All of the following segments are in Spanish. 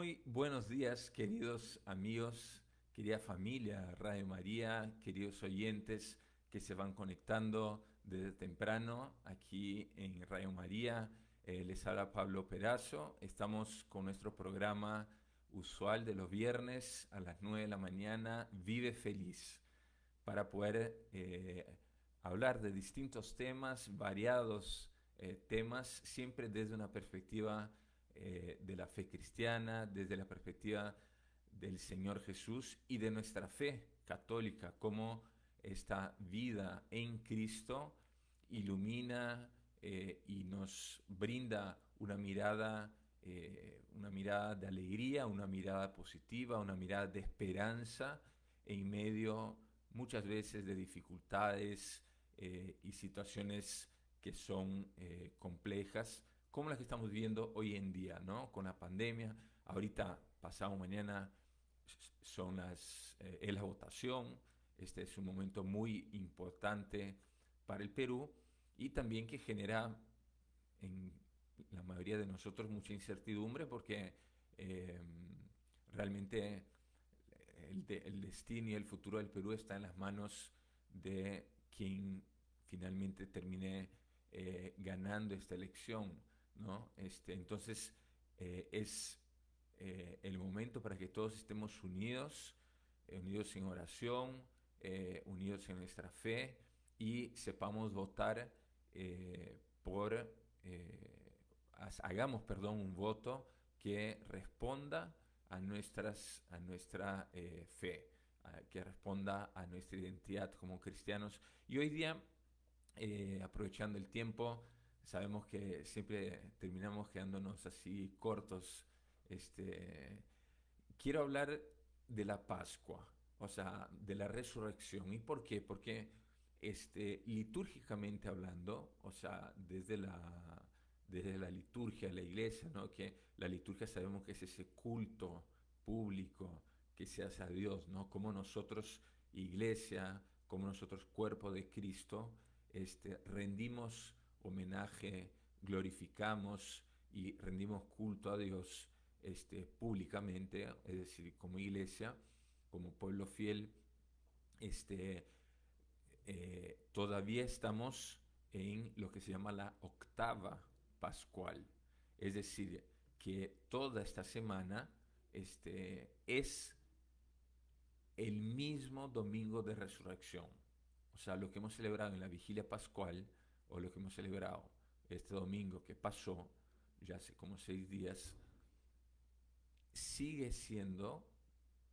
Muy buenos días, queridos amigos, querida familia Radio María, queridos oyentes que se van conectando desde temprano aquí en Radio María. Les habla Pablo Perazo. Estamos con nuestro programa usual de los viernes a las 9 de la mañana, Vive Feliz, para poder hablar de distintos temas, variados temas, siempre desde una perspectiva de la fe cristiana, desde la perspectiva del Señor Jesús y de nuestra fe católica, cómo esta vida en Cristo ilumina y nos brinda una mirada de alegría, una mirada positiva, una mirada de esperanza en medio muchas veces de dificultades y situaciones que son complejas, como las que estamos viviendo hoy en día, ¿no? Con la pandemia. Ahorita, pasado mañana, es la votación. Este es un momento muy importante para el Perú y también que genera en la mayoría de nosotros mucha incertidumbre porque eh, realmente el destino y el futuro del Perú está en las manos de quien finalmente termine ganando esta elección, ¿no? Entonces es el momento para que todos estemos unidos, unidos en oración, unidos en nuestra fe y sepamos votar por, hagamos, perdón, un voto que responda a nuestra fe, que responda a nuestra identidad como cristianos. Y hoy día, aprovechando el tiempo, sabemos que siempre terminamos quedándonos así cortos. Este, Quiero hablar de la Pascua, o sea, de la resurrección. ¿Y por qué? Porque litúrgicamente hablando, o sea, desde la liturgia, la iglesia, ¿no? Que la liturgia sabemos que es ese culto público que se hace a Dios, ¿no? Como nosotros, iglesia, como nosotros, cuerpo de Cristo, rendimos homenaje, glorificamos y rendimos culto a Dios públicamente, es decir, como iglesia, como pueblo fiel. este, Todavía estamos en lo que se llama la octava pascual, es decir, que toda esta semana es el mismo domingo de resurrección. O sea, lo que hemos celebrado en la vigilia pascual o lo que hemos celebrado este domingo que pasó, ya hace como 6 días, sigue siendo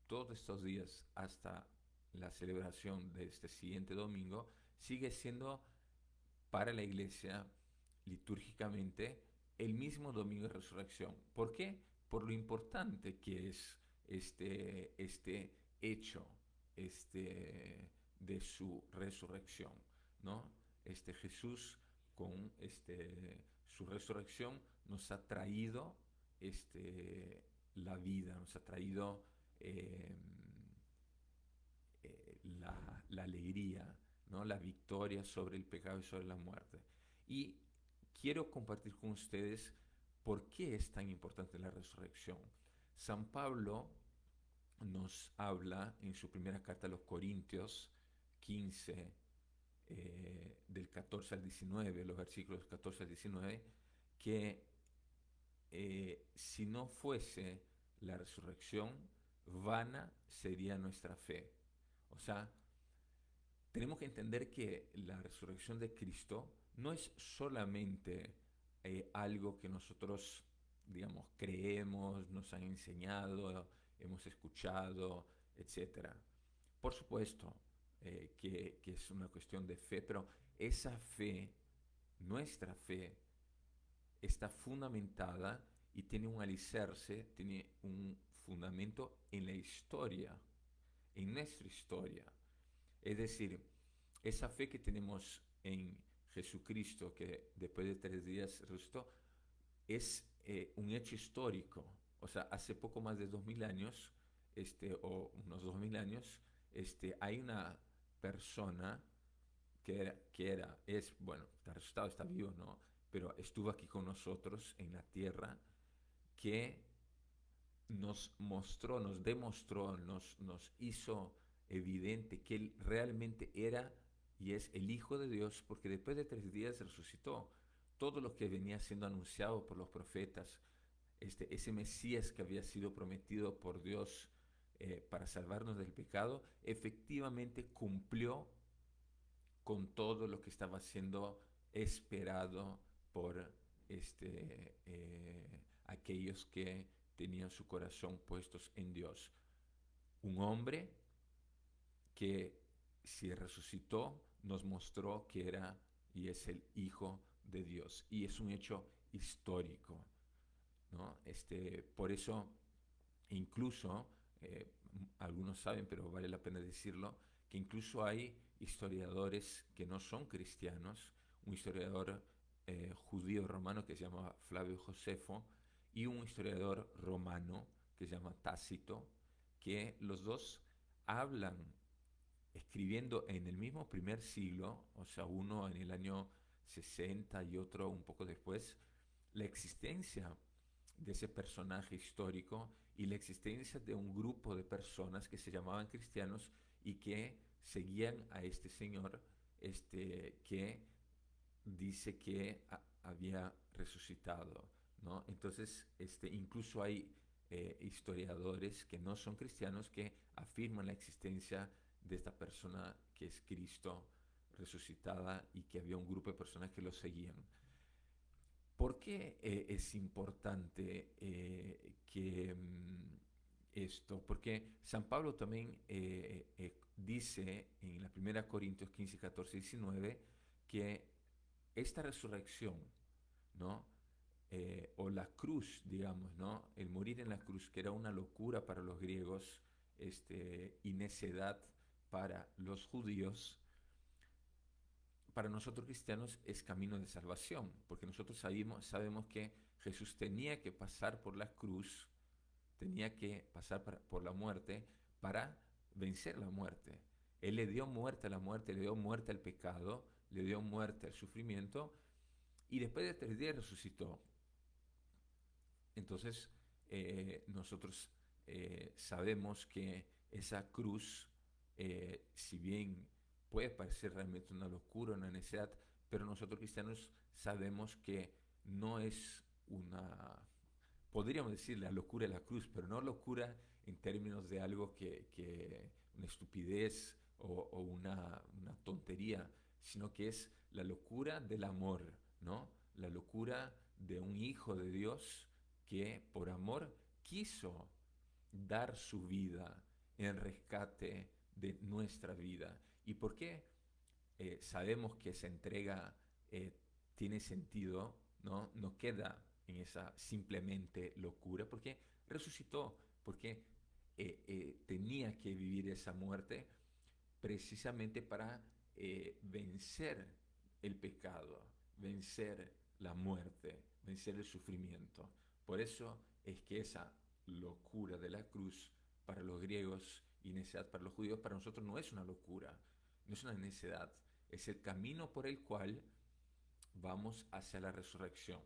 todos estos días hasta la celebración de este siguiente domingo, sigue siendo para la iglesia litúrgicamente el mismo domingo de resurrección. ¿Por qué? Por lo importante que es este hecho de su resurrección, ¿no? Jesús con su resurrección nos ha traído la vida, nos ha traído eh, la alegría, ¿no? La victoria sobre el pecado y sobre la muerte. Y quiero compartir con ustedes por qué es tan importante la resurrección. San Pablo nos habla en su primera carta a los Corintios 15, del 14 al 19, los versículos 14 al 19, que si no fuese la resurrección, vana sería nuestra fe. O sea, tenemos que entender que la resurrección de Cristo no es solamente algo que nosotros, digamos, creemos, nos han enseñado, hemos escuchado, etcétera. Por supuesto que es una cuestión de fe, pero esa fe, nuestra fe, está fundamentada y tiene un alicerce, tiene un fundamento en la historia, en nuestra historia. Es decir, esa fe que tenemos en Jesucristo, que después de 3 días resucitó, es un hecho histórico. O sea, hace poco más de 2000 años, o unos 2000 años, hay una persona bueno, está resucitado, está vivo, ¿no? Pero estuvo aquí con nosotros en la tierra, que nos mostró, nos demostró, nos hizo evidente que Él realmente era y es el Hijo de Dios, porque después de 3 días resucitó. Todo lo que venía siendo anunciado por los profetas, ese Mesías que había sido prometido por Dios para salvarnos del pecado, efectivamente cumplió con todo lo que estaba siendo esperado por aquellos que tenían su corazón puestos en Dios. Un hombre que si resucitó nos mostró que era y es el Hijo de Dios. Y es un hecho histórico, ¿no? Por eso, incluso, algunos saben, pero vale la pena decirlo, que incluso hay historiadores que no son cristianos, un historiador judío romano que se llama Flavio Josefo y un historiador romano que se llama Tácito, que los dos hablan escribiendo en el mismo primer siglo, o sea, uno en el año 60 y otro un poco después, la existencia de ese personaje histórico y la existencia de un grupo de personas que se llamaban cristianos y que seguían a este señor que dice que había resucitado, ¿no? Entonces, incluso hay historiadores que no son cristianos que afirman la existencia de esta persona que es Cristo resucitada y que había un grupo de personas que lo seguían. ¿Por qué es importante esto? Porque San Pablo también dice en la primera Corintios 15, 14, 19 que esta resurrección, ¿no? O la cruz, digamos, ¿no? El morir en la cruz, que era una locura para los griegos, y necedad para los judíos, para nosotros cristianos es camino de salvación, porque nosotros sabemos que Jesús tenía que pasar por la cruz, tenía que pasar por la muerte para vencer la muerte. Él le dio muerte a la muerte, le dio muerte al pecado, le dio muerte al sufrimiento y después de 3 días resucitó. Entonces, nosotros sabemos que esa cruz, si bien puede parecer realmente una locura, una necedad, pero nosotros cristianos sabemos que no es una, podríamos decir la locura de la cruz, pero no locura en términos de algo una estupidez o una tontería, sino que es la locura del amor, ¿no? La locura de un hijo de Dios que por amor quiso dar su vida en rescate de nuestra vida. ¿Y por qué sabemos que esa entrega eh, tiene sentido? ¿No? No queda en esa simplemente locura, porque resucitó, porque tenía que vivir esa muerte precisamente para vencer el pecado, vencer la muerte, vencer el sufrimiento. Por eso es que esa locura de la cruz para los griegos y necedad para los judíos, para nosotros no es una locura, no es una necedad, es el camino por el cual vamos hacia la resurrección.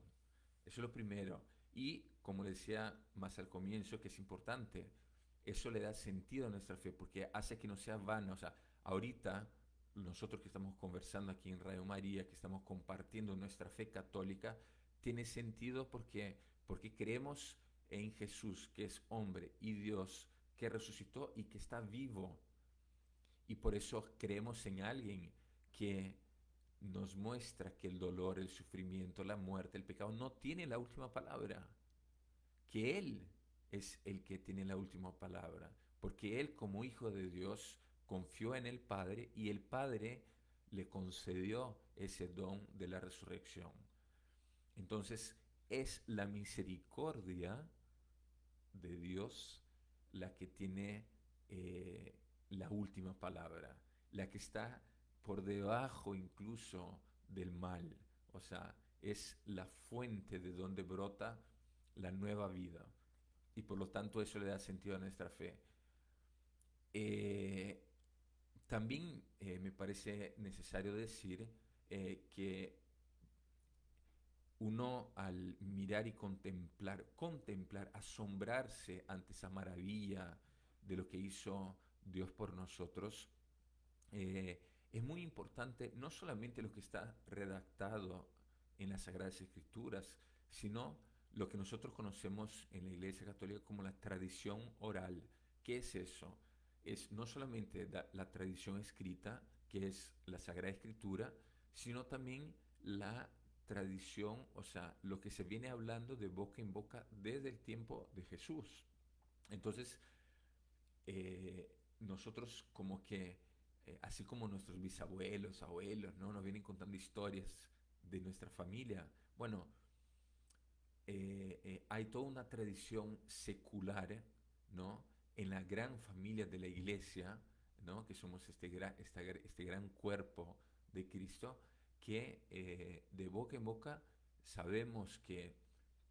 Eso es lo primero. Y como le decía más al comienzo, que es importante, eso le da sentido a nuestra fe porque hace que no sea vana. O sea, ahorita nosotros que estamos conversando aquí en Radio María, que estamos compartiendo nuestra fe católica, tiene sentido porque creemos en Jesús, que es hombre y Dios, que resucitó y que está vivo. Y por eso creemos en alguien que nos muestra que el dolor, el sufrimiento, la muerte, el pecado no tiene la última palabra, que Él es el que tiene la última palabra, porque Él como Hijo de Dios confió en el Padre y el Padre le concedió ese don de la resurrección. Entonces es la misericordia de Dios la que tiene la última palabra, la que está por debajo incluso del mal. O sea, es la fuente de donde brota la nueva vida. Y por lo tanto eso le da sentido a nuestra fe. Eh, También me parece necesario decir que uno al mirar y contemplar, asombrarse ante esa maravilla de lo que hizo Dios por nosotros, es muy importante no solamente lo que está redactado en las Sagradas Escrituras, sino lo que nosotros conocemos en la Iglesia Católica como la tradición oral. ¿Qué es eso? Es no solamente la tradición escrita, que es la Sagrada Escritura, sino también la tradición, o sea, lo que se viene hablando de boca en boca desde el tiempo de Jesús. Entonces, nosotros como que, así como nuestros bisabuelos, abuelos, ¿no? Nos vienen contando historias de nuestra familia, bueno, hay toda una tradición secular, ¿no? En la gran familia de la iglesia, ¿no? Que somos este gran cuerpo de Cristo, que de boca en boca sabemos que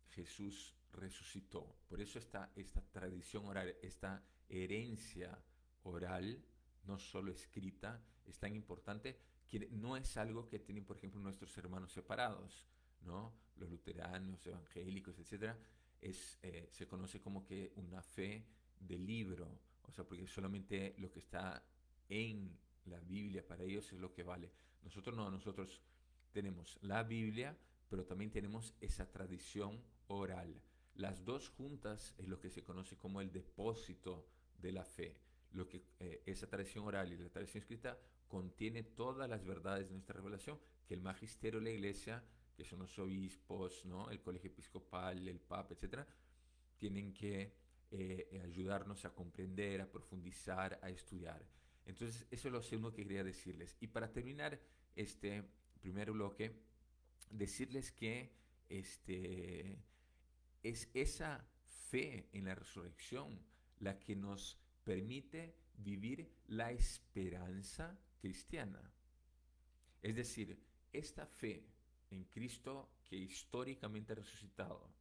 Jesús resucitó. Por eso esta tradición oral, esta herencia oral, no solo escrita, es tan importante que no es algo que tienen, por ejemplo, nuestros hermanos separados, ¿no? Los luteranos, evangélicos, etcétera, se conoce como que una fe de libro, o sea, porque solamente lo que está en la Biblia para ellos es lo que vale. Nosotros no, nosotros tenemos la Biblia, pero también tenemos esa tradición oral. Las dos juntas es lo que se conoce como el depósito de la fe. Esa tradición oral y la tradición escrita contiene todas las verdades de nuestra revelación que el magisterio de la iglesia, que son los obispos, ¿no? El colegio episcopal, el papa, etcétera, tienen que ayudarnos a comprender, a profundizar, a estudiar. Entonces, eso es lo segundo que quería decirles. Y para terminar este primer bloque, decirles que es esa fe en la resurrección la que nos permite vivir la esperanza cristiana. Es decir, esta fe en Cristo que históricamente ha resucitado,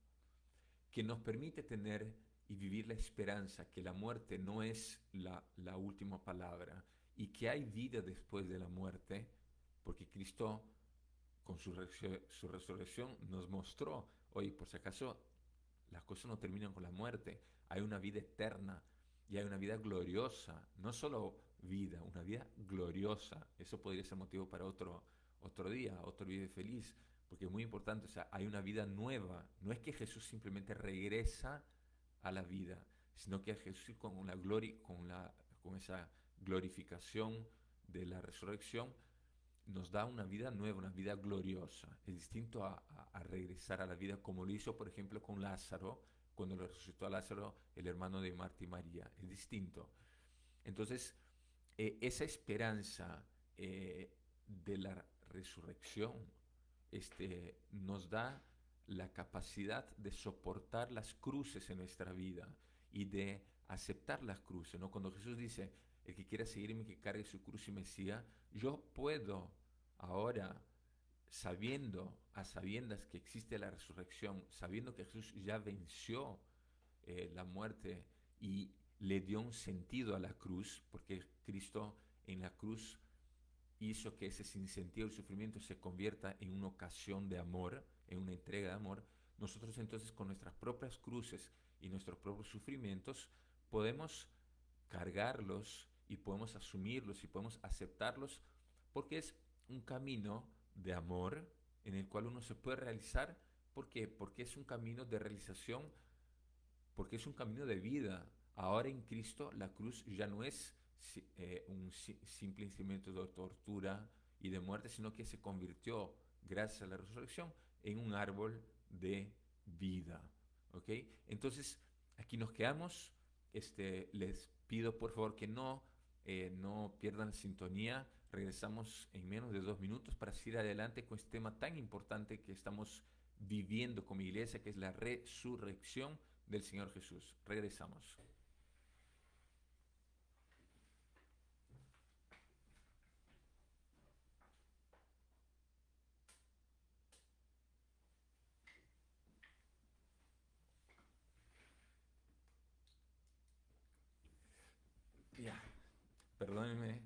que nos permite tener y vivir la esperanza que la muerte no es la última palabra y que hay vida después de la muerte, porque Cristo con su resurrección nos mostró, oye, por si acaso las cosas no terminan con la muerte, hay una vida eterna y hay una vida gloriosa, no solo vida, una vida gloriosa. Eso podría ser motivo para otro día, otro video feliz, porque es muy importante, o sea, hay una vida nueva. No es que Jesús simplemente regresa a la vida, sino que Jesús con la gloria, con esa glorificación de la resurrección, nos da una vida nueva, una vida gloriosa. Es distinto a regresar a la vida como lo hizo, por ejemplo, con Lázaro, cuando lo resucitó a Lázaro, el hermano de Marta y María. Es distinto. Entonces, esa esperanza de la resurrección nos da la capacidad de soportar las cruces en nuestra vida y de aceptar las cruces, ¿no? Cuando Jesús dice, el que quiera seguirme, que cargue su cruz y me siga, yo puedo ahora, a sabiendas que existe la resurrección, sabiendo que Jesús ya venció la muerte y le dio un sentido a la cruz, porque Cristo en la cruz hizo que ese sinsentido del sufrimiento se convierta en una ocasión de amor, en una entrega de amor. Nosotros entonces con nuestras propias cruces y nuestros propios sufrimientos podemos cargarlos y podemos asumirlos y podemos aceptarlos porque es un camino de amor en el cual uno se puede realizar. ¿Por qué? Porque es un camino de realización, porque es un camino de vida. Ahora en Cristo la cruz ya no es un simple instrumento de tortura y de muerte, sino que se convirtió, gracias a la resurrección, en un árbol de vida. ¿Ok? Entonces, aquí nos quedamos. Les pido por favor que no pierdan sintonía. Regresamos en menos de 2 minutos para seguir adelante con este tema tan importante que estamos viviendo como iglesia, que es la resurrección del Señor Jesús. Regresamos. Ya, perdónenme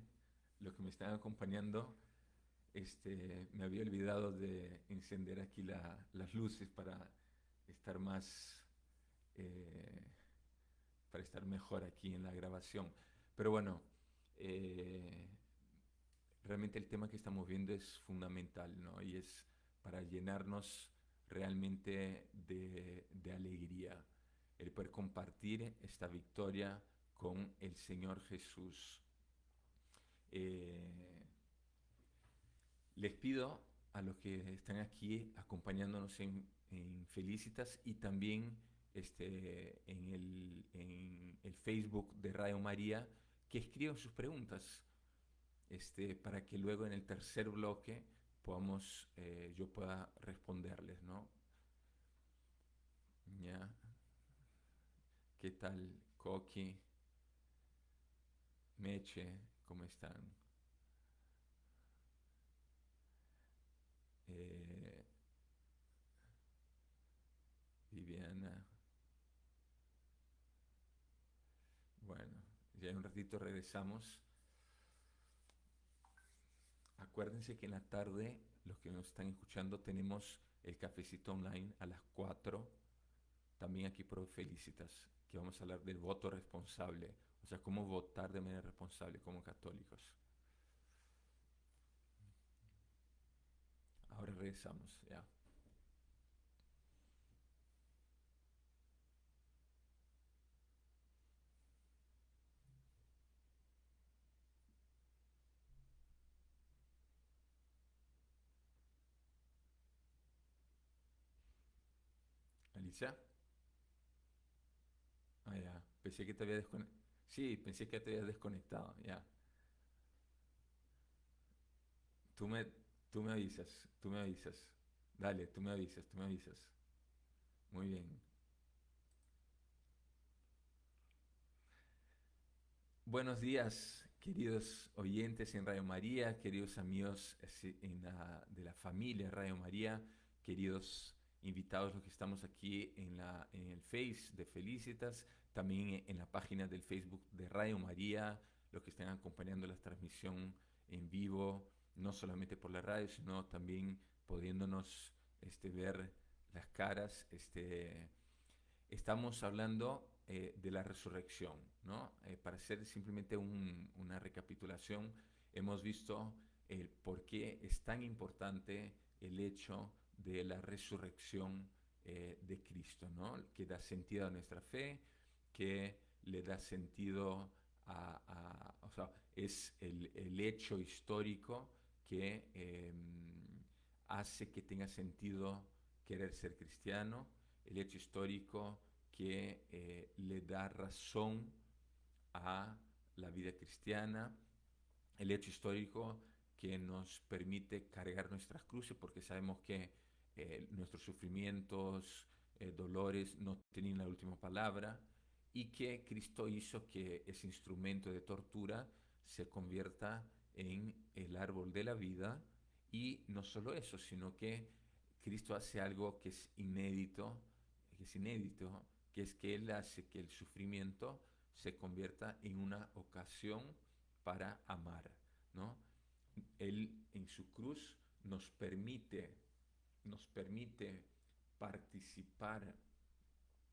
lo que me están acompañando. Me había olvidado de encender aquí las luces estar más, eh, para estar mejor aquí en la grabación. Pero bueno, eh, realmente el tema que estamos viendo es fundamental, ¿no? Y es para llenarnos realmente de alegría, el poder compartir esta victoria con el Señor Jesús. Eh, Les pido a los que están aquí acompañándonos en Felicitas y también en el Facebook de Radio María que escriban sus preguntas, para que luego en el tercer bloque yo pueda responderles, ¿no? Ya, ¿qué tal, Coqui, Meche, cómo están? Eh, Viviana, bueno, ya en un ratito regresamos. Acuérdense que en la tarde, los que nos están escuchando, tenemos el cafecito online a las 4, también aquí por Felicitas, que vamos a hablar del voto responsable, o sea, cómo votar de manera responsable como católicos. Ahora regresamos, ya. Alicia, ah, ya, pensé que te había desconectado. Sí, pensé que te habías desconectado, ya. Tú me, tú me avisas, tú me avisas. Dale, tú me avisas, tú me avisas. Muy bien. Buenos días, queridos oyentes en Radio María, queridos amigos de la familia Radio María, queridos invitados los que estamos aquí en el Face de Felicitas, también en la página del Facebook de Radio María, los que están acompañando la transmisión en vivo, no solamente por la radio, sino también pudiéndonos ver las caras. Estamos hablando de la resurrección, ¿no? Para hacer simplemente una recapitulación, hemos visto el por qué es tan importante el hecho de la resurrección de Cristo, ¿no? Que da sentido a nuestra fe, que le da sentido o sea, es el hecho histórico que hace que tenga sentido querer ser cristiano, el hecho histórico que le da razón a la vida cristiana, el hecho histórico que nos permite cargar nuestras cruces porque sabemos que nuestros sufrimientos, dolores no tienen la última palabra y que Cristo hizo que ese instrumento de tortura se convierta en el árbol de la vida y no solo eso, sino que Cristo hace algo que es inédito, que es que Él hace que el sufrimiento se convierta en una ocasión para amar, ¿no? Él en su cruz nos permite participar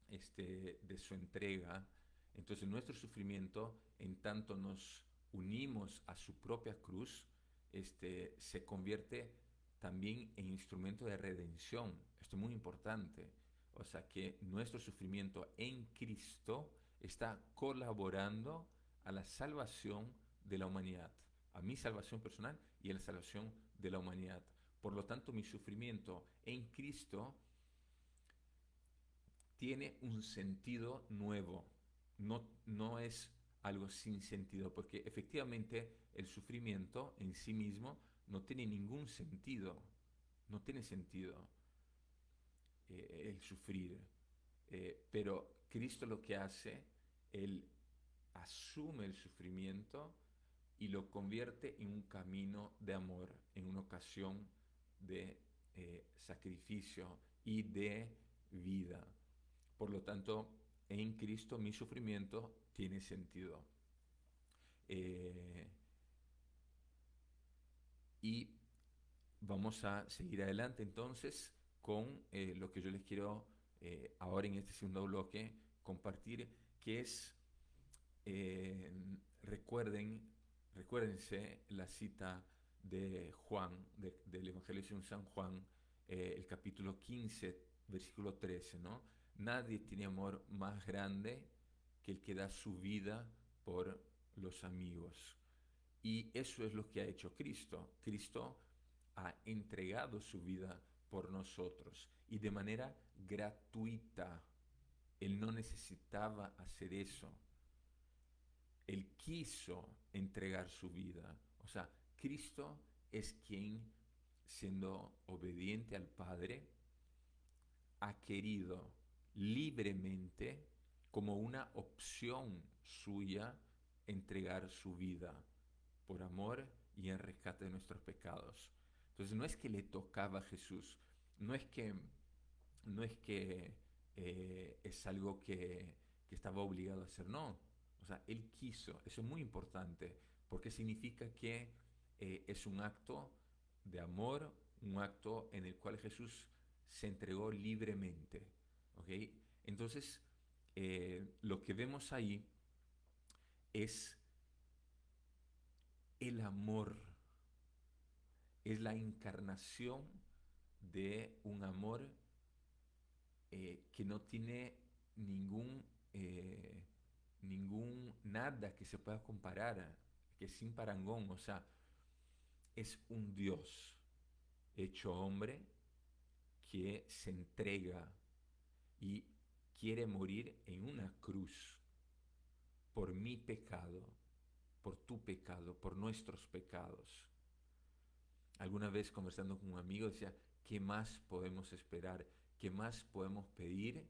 de su entrega. Entonces nuestro sufrimiento, en tanto nos unimos a su propia cruz, se convierte también en instrumento de redención. Esto es muy importante. O sea que nuestro sufrimiento en Cristo está colaborando a la salvación de la humanidad, a mi salvación personal y a la salvación de la humanidad. Por lo tanto, mi sufrimiento en Cristo tiene un sentido nuevo, no es algo sin sentido, porque efectivamente el sufrimiento en sí mismo no tiene ningún sentido, no tiene sentido el sufrir. Pero Cristo lo que hace, Él asume el sufrimiento y lo convierte en un camino de amor, en una ocasión de sacrificio y de vida. Por lo tanto, en Cristo mi sufrimiento tiene sentido. Eh, y vamos a seguir adelante entonces con lo que yo les quiero ahora en este segundo bloque compartir, que es, eh, recuerden, recuérdense la cita de Juan, del Evangelio según San Juan, el capítulo 15, versículo 13, ¿no? Nadie tiene amor más grande que el que da su vida por los amigos. Y eso es lo que ha hecho Cristo. Cristo ha entregado su vida por nosotros y de manera gratuita. Él no necesitaba hacer eso. Él quiso entregar su vida. O sea, Cristo es quien, siendo obediente al Padre, ha querido libremente, como una opción suya, entregar su vida por amor y en rescate de nuestros pecados. Entonces no es que le tocaba a Jesús, no es que, no es que es algo que estaba obligado a hacer, no. O sea, él quiso, eso es muy importante, porque significa que es un acto de amor, un acto en el cual Jesús se entregó libremente. ¿Ok? Entonces, lo que vemos ahí es el amor, es la encarnación de un amor que no tiene ningún, nada que se pueda comparar, que es sin parangón. O sea, es un Dios hecho hombre que se entrega y quiere morir en una cruz por mi pecado, por tu pecado, por nuestros pecados. Alguna vez conversando con un amigo decía, ¿qué más podemos esperar? ¿Qué más podemos pedir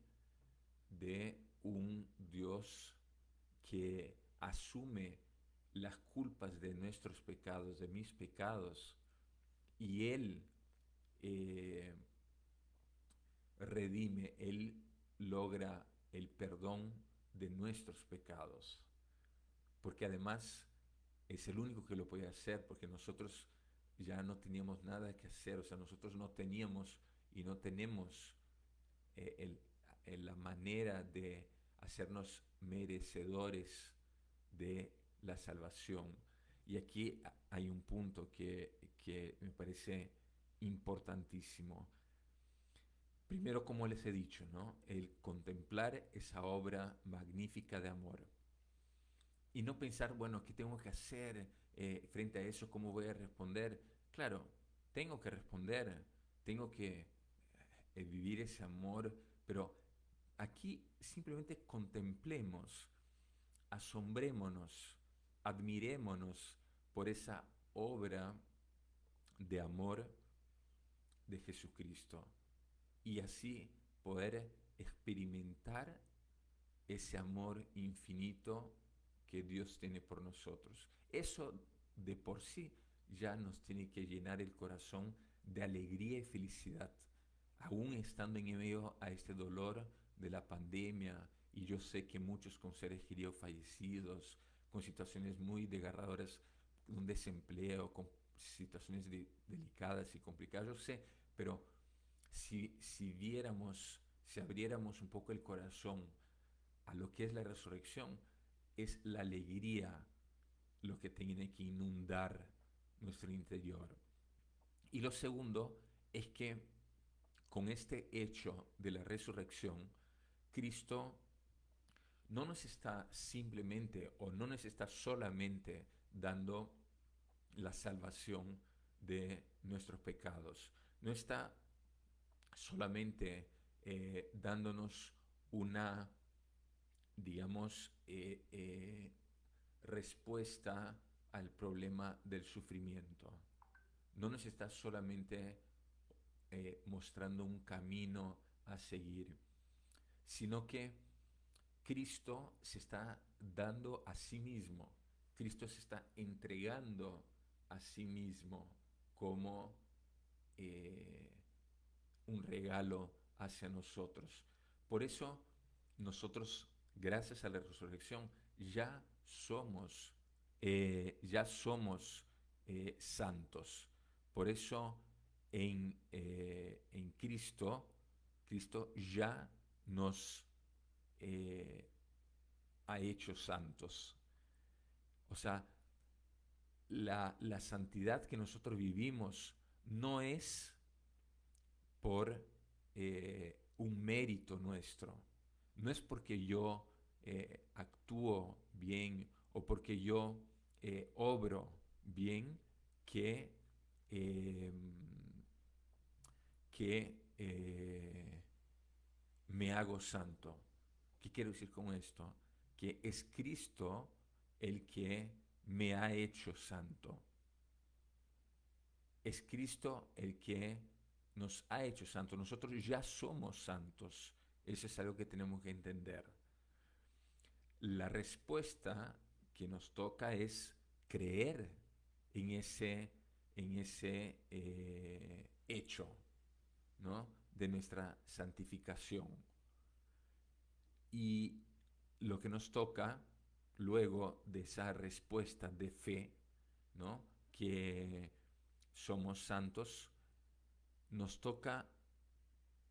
de un Dios que asume las culpas de nuestros pecados, de mis pecados, y Él eh, redime, Él logra el perdón de nuestros pecados? Porque además es el único que lo puede hacer, porque nosotros ya no teníamos nada que hacer. O sea, nosotros no teníamos y no tenemos eh, el- la manera de hacernos merecedores de la salvación. Y aquí hay un punto que me parece importantísimo. Primero, como les he dicho, ¿no? El contemplar esa obra magnífica de amor. Y no pensar, bueno, ¿qué tengo que hacer frente a eso? ¿Cómo voy a responder? Claro, tengo que responder, tengo que vivir ese amor, pero aquí simplemente contemplemos, asombrémonos, admirémonos por esa obra de amor de Jesucristo y así poder experimentar ese amor infinito que Dios tiene por nosotros. Eso de por sí ya nos tiene que llenar el corazón de alegría y felicidad, aún estando en medio a este dolor de la pandemia. Y yo sé que muchos con seres queridos fallecidos, con situaciones muy desgarradoras, un desempleo, con situaciones delicadas y complicadas, yo sé, pero si viéramos, si abriéramos un poco el corazón a lo que es la resurrección, es la alegría lo que tiene que inundar nuestro interior. Y lo segundo es que con este hecho de la resurrección, Cristo no nos está simplemente o no nos está solamente dando la salvación de nuestros pecados, no está solamente dándonos una, digamos, respuesta al problema del sufrimiento. No nos está solamente mostrando un camino a seguir, sino que Cristo se está dando a sí mismo, Cristo se está entregando a sí mismo como eh, un regalo hacia nosotros. Por eso nosotros, gracias a la resurrección, ya somos santos. Por eso en Cristo, Cristo ya nos eh, ha hecho santos. O sea, la santidad que nosotros vivimos no es por un mérito nuestro, no es porque yo actúo bien o porque yo obro bien que, eh, que me hago santo. ¿Qué quiero decir con esto? Que es Cristo el que me ha hecho santo. Es Cristo el que nos ha hecho santos. Nosotros ya somos santos. Eso es algo que tenemos que entender. La respuesta que nos toca es creer en ese hecho, ¿no? De nuestra santificación. Y lo que nos toca luego de esa respuesta de fe, ¿no? Que somos santos, nos toca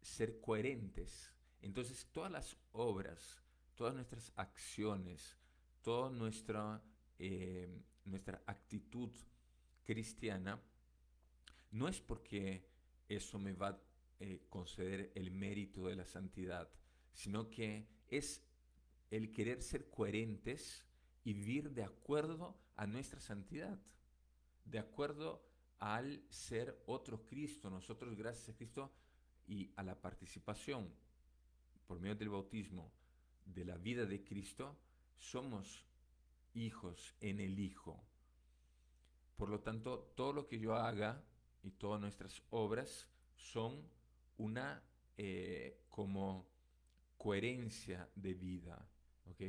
ser coherentes. Entonces, todas las obras, todas nuestras acciones, toda nuestra actitud cristiana, no es porque eso me va a conceder el mérito de la santidad, sino que es el querer ser coherentes y vivir de acuerdo a nuestra santidad, de acuerdo al ser otro Cristo. Nosotros, gracias a Cristo y a la participación por medio del bautismo de la vida de Cristo, somos hijos en el Hijo. Por lo tanto, todo lo que yo haga y todas nuestras obras son una como coherencia de vida, ¿ok?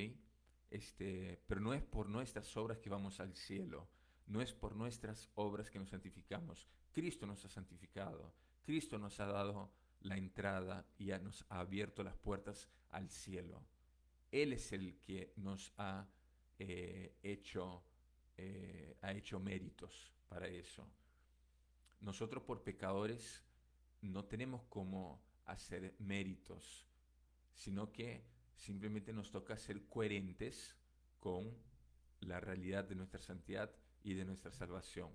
Pero no es por nuestras obras que vamos al cielo, no es por nuestras obras que nos santificamos. Cristo nos ha santificado, Cristo nos ha dado la entrada y ya nos ha abierto las puertas al cielo. Él es el que nos ha hecho méritos para eso. Nosotros por pecadores no tenemos cómo hacer méritos, sino que simplemente nos toca ser coherentes con la realidad de nuestra santidad y de nuestra salvación.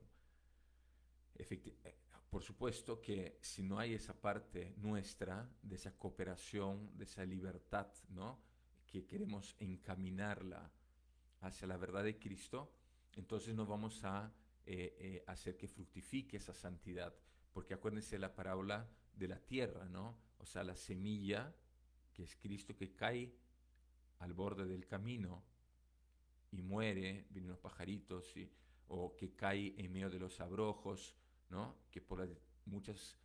Por supuesto que si no hay esa parte nuestra, de esa cooperación, de esa libertad, ¿no? Que queremos encaminarla hacia la verdad de Cristo, entonces no vamos a hacer que fructifique esa santidad. Porque acuérdense la parábola de la tierra, ¿no? O sea, la semilla, que es Cristo, que cae al borde del camino y muere, vienen los pajaritos, o que cae en medio de los abrojos, ¿no? Que por las muchas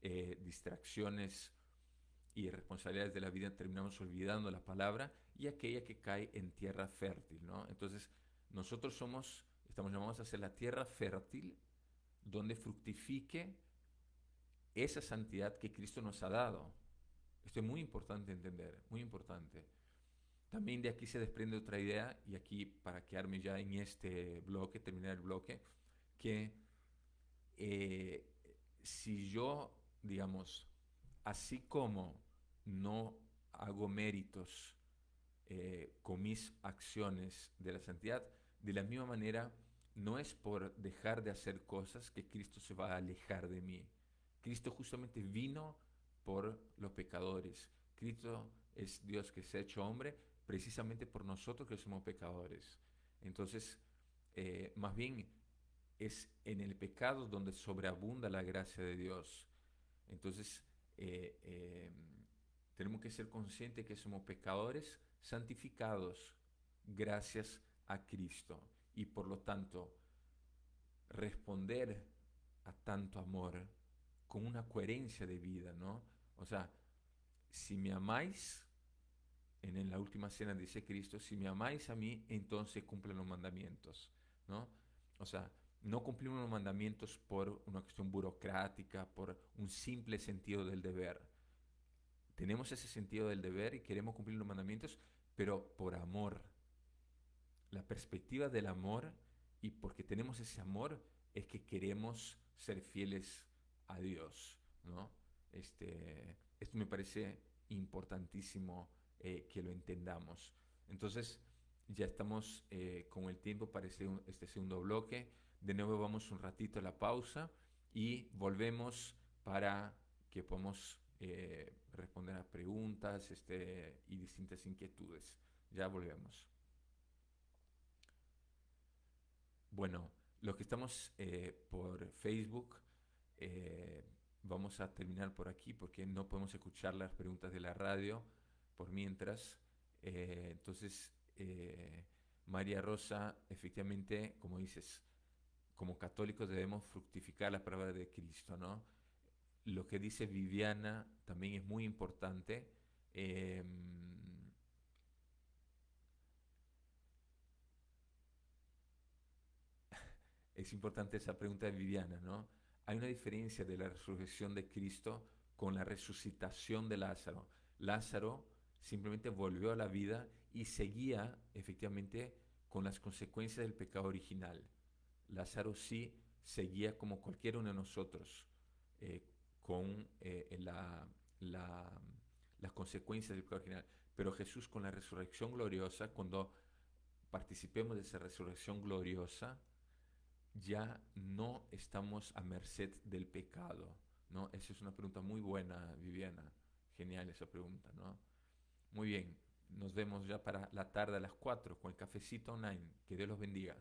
distracciones y responsabilidades de la vida terminamos olvidando la palabra, y aquella que cae en tierra fértil, ¿no? Entonces, nosotros estamos llamados a ser la tierra fértil donde fructifique esa santidad que Cristo nos ha dado. Esto es muy importante entender, muy importante. También de aquí se desprende otra idea, y aquí para quedarme ya en este bloque, terminar el bloque, que eh, si yo, digamos, así como no hago méritos con mis acciones de la santidad, de la misma manera no es por dejar de hacer cosas que Cristo se va a alejar de mí. Cristo justamente vino por los pecadores. Cristo es Dios que se ha hecho hombre precisamente por nosotros que somos pecadores. Entonces, más bien es en el pecado donde sobreabunda la gracia de Dios. Entonces, eh, eh, tenemos que ser conscientes que somos pecadores santificados gracias a Cristo, y por lo tanto responder a tanto amor con una coherencia de vida, ¿no? O sea, si me amáis, en la última cena dice Cristo, si me amáis a mí, entonces cumplen los mandamientos, ¿no? O sea, no cumplimos los mandamientos por una cuestión burocrática, por un simple sentido del deber. Tenemos ese sentido del deber y queremos cumplir los mandamientos, pero por amor. La perspectiva del amor, y porque tenemos ese amor, es que queremos ser fieles a Dios, ¿no? Esto me parece importantísimo que lo entendamos. Entonces, ya estamos con el tiempo para este segundo bloque. De nuevo vamos un ratito a la pausa y volvemos para que podamos responder a preguntas y distintas inquietudes. Ya volvemos. Bueno, los que estamos por Facebook, eh, vamos a terminar por aquí porque no podemos escuchar las preguntas de la radio por mientras. Entonces, María Rosa, efectivamente, como dices, como católicos debemos fructificar la palabra de Cristo, ¿no? Lo que dice Viviana también es muy importante. Eh, es importante esa pregunta de Viviana, ¿no? Hay una diferencia de la resurrección de Cristo con la resucitación de Lázaro. Lázaro simplemente volvió a la vida y seguía efectivamente con las consecuencias del pecado original. Lázaro sí seguía como cualquiera uno de nosotros, eh, con la- las consecuencias del pecado original. Pero Jesús con la resurrección gloriosa, cuando participemos de esa resurrección gloriosa, ya no estamos a merced del pecado, ¿no? Esa es una pregunta muy buena, Viviana. Genial esa pregunta, ¿no? Muy bien, nos vemos ya para la tarde a las 4 con el cafecito online. Que Dios los bendiga.